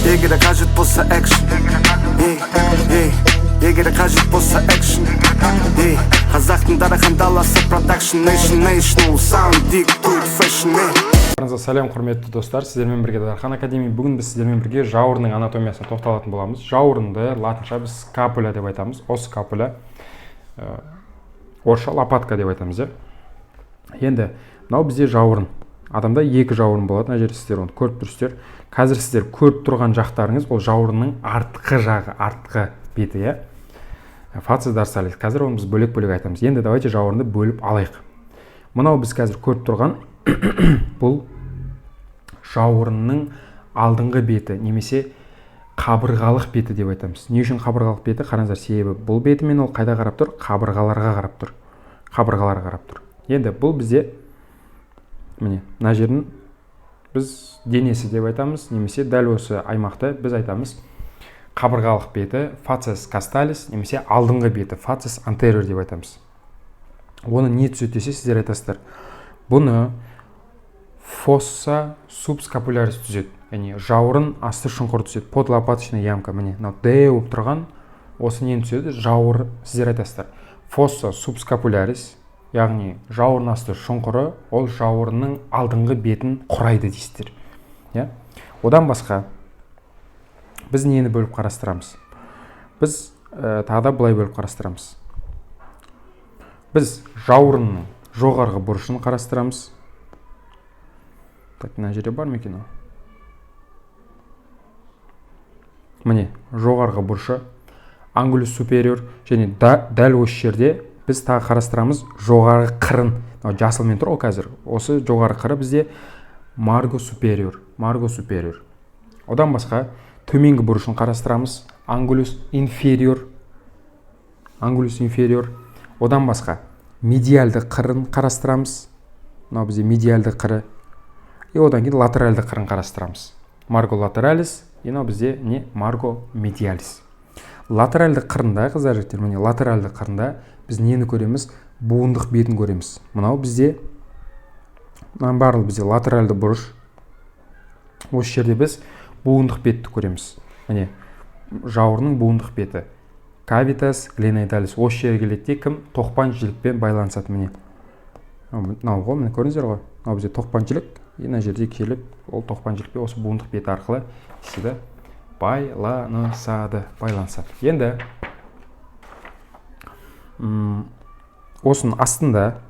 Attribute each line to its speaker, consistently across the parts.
Speaker 1: егер қажет болса экшн, егер қажет болса экшн. Қазақтың дарахан даласы продакшн, national sound, dig to it fashion.
Speaker 2: Сәлем құрметті достар, сіздермен бірге Дархан Академи. Бүгін біз сіздермен бірге жауырынның анатомиясына тоқталатын боламыз. Жауырынды латынша біз скапуля деп айтамыз. Скапуля, орысша лопатка деп айтамыз. Енді мынау бізде жауырын. Адамда екі жауырын болады. Мына жерде сіздер оны көріп тұрсыздар. Қазір сіздер көріп тұрған жақтарыңыз ол жауырынның артқы жағы, артқы беті, фацис дорсалис. Қазір оны біз бөлек-бөлек айтамыз. Енді давайте жауырынды бөліп алайық. Мынау біз қазір көріп тұрған бұл жауырынның алдыңғы беті, немесе қабырғалық беті деп айтамыз. Не үшін қабырғалық беті? Қараңыздар, себебі бұл бетімен ол қайда қарап тұр? Қабырғаларға қарап тұр. Қабырғаларға қарап тұр. Енді бұл бізде міне мына жерін біз денесі деп айтамыз, немесе дәл осы аймақты біз айтамыз қабырғалық беті, фацис касталис, немесе алдыңғы беті, фацис антериор деп айтамыз. Оны не түзетсе сіздер айтасыздар. Бұны фосса субскапулярис түзет. Яғни жауырын асты шұңқыр түзет. Подлопаточная ямка. Міне, мынау Д болып тұрған осы нені түзеді? Жауыр, сіздер айтасыздар. Фосса субскапулярис, яғни жауырын асты шұңқыры, ол жауырынның алдыңғы бетін құрайды дейсіздер. Одан басқа біз нені бөліп қарастырамыз? Біз тағы да былай бөліп қарастырамыз. Біз жауырынның жоғарғы бұрышын қарастырамыз. Так, мына жерде бар ма екен? Міне, жоғарғы бұрышы, ангулус супериор, және дәл осы жерде біз тағы қарастырамыз жоғарғы қырын. Жасылмен тұр ол қазір. Осы жоғарғы қыры бізде марго супериор. Одан басқа төменгі бұрышын қарастырамыз, ангулус инфериор. Одан басқа медиалды қырын қарастырамыз. Мынау бізде медиалды қыры. Одан кейін латералды қырын қарастырамыз. Марго латералис, мынау бізде не? Марго медиалис. Латералды қырында, қыздар жігіттер, міне латералды қырында біз нені көреміз? Буындық бетін көреміз. Мынау бізде барлығы бізде латералды бұрыш. Осы жерде біз буындық бетті көреміз. Міне жауырынның буындық беті. Кавитас глиноидалис. Осы жерге келеді, кім? Тоқпан жілікпен байланысады. Міне. Мынау ғой, міне көрдіңіздер ғой. Мынау бізде тоқпан жілік. Мына жерде келіп, ол тоқпан жілікпен осы буындық беті арқылы сізді байланысады. Енді осының астында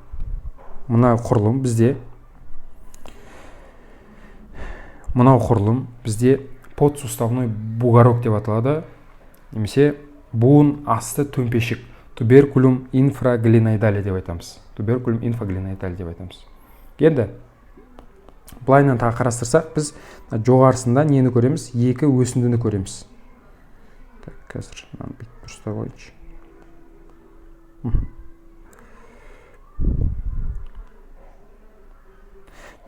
Speaker 2: мынау құрылым бізде подсуставной бугорок деп аталады, немесе буын асты төмпешік, туберкулум инфраглиноидали деп айтамыз. Енді былайынан тағы қарастырсақ, біз жоғарысында нені көреміз? Екі өсіндіні көреміз. Қазір бүйтіп ұста қойыншы.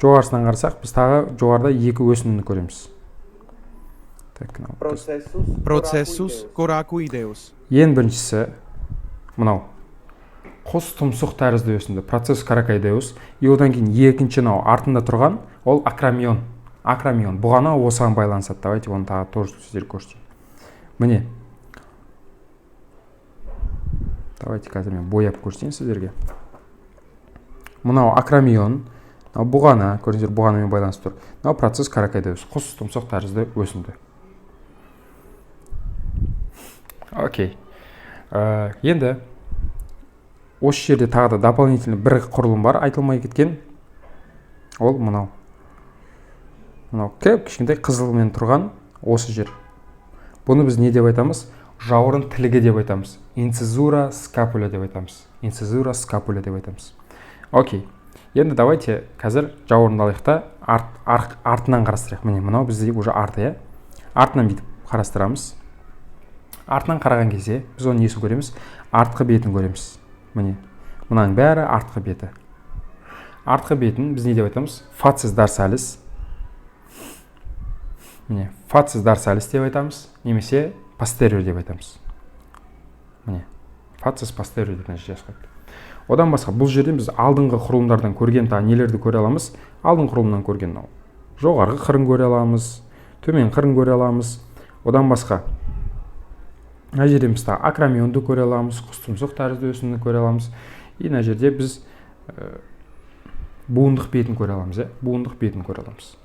Speaker 2: Жоғарысынан қарасақ, біз тағы жоғарыда екі өсіндіні көреміз.
Speaker 3: Процессус коракоидеус.
Speaker 2: Ең біріншісі мынау қос тұмсық тәрізді өсінді, процесс коракоидеус. Одан кейін екінші артында тұрған ол акромион. Бұғана осыған байланысады. Давайте оны тағы тоже сіздер көрсетейін. Міне. Давайте қазір мен бояп көрсетейін сіздерге. Мынау акромион, бұғана, көрдіңіздер, бұғанамен байланысты тұр. Мынау процесс коракоидеус, қос тұмсық тәрізді өсінді. Окей. Енді осы жерде тағы да дополнительный бір құрылым бар, айтылмай кеткен. Ол мынау кішкентай қызылмен тұрған осы жер. Бұны біз не деп айтамыз? Жауырын тілігі деп айтамыз. Инцизура скапуля деп айтамыз. Окей. Енді давайте қазір жауырынды алайық та артынан қарастырайық. Міне мынау бізде уже арты, артынан бүйтіп қарастырамыз. Артынан қараған кезде біз оны несін көреміз? Артқы бетін көреміз. Міне мынаның бәрі артқы беті. Артқы бетін біз не деп айтамыз? Фацис дорсалис. Міне фацис дорсалис деп айтамыз, немесе постериор деп айтамыз. Міне фацис постериор деп жазып. Одан басқа бұл жерден біз алдыңғы құрылымдардан көрген нелерді көре аламыз? Алдыңғы құрылымнан көрген жоғарғы қырын көре аламыз, төмен қырын көре аламыз. Одан басқа мына жерде мысалы акромеонды көре аламыз, құстұмсық тәрізді өсімді көре аламыз. И мына жерде біз буындық бетін көре аламыз, буындық бетін көре аламыз.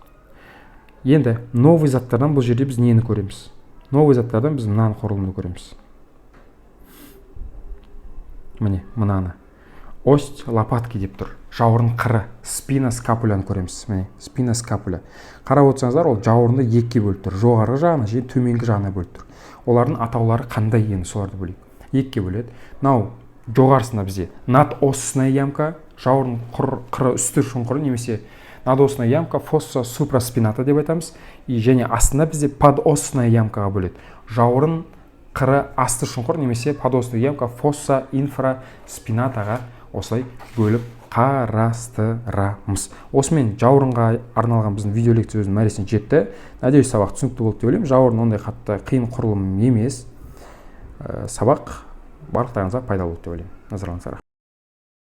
Speaker 2: Енді новый заттардан бұл жерде біз нені көреміз? Новый заттардан біз мынаны құрылымды көреміз. Міне, мынаны. Ось лопатки деп тұр. Жауырын қыры, спина скапуляны көреміз. Міне, спина скапуля. Қарап отырсаңыздар, ол жауырынды екіге бөліп тұр. Жоғарғы жағына және төменгі жағына бөліп тұр. Олардың атаулары қандай енді соларды бөлейік. Екіге бөледі. Мынау жоғарысында бізде надосная ямка, жауырын қыры үсті шұңқыры немесе надосная ямка, фосса супраспината деп айтамыз. И және астында бізде подосная ямкаға бөледі. Жауырын қыры асты шұңқыр немесе подосная ямка, фосса инфраспинатаға осылай бөліп қарастырамыз. Осымен жауырынға арналған біздің видео лекция өзінің мәресіне жетті. Надеюсь, сабақ түсінікті болды деп ойлаймын. Жауырын ондай қатты қиын құрылым емес. Сабақ барлықтарыңызға пайдалы болды деп ойлаймын. Назарларыңызға рахмет.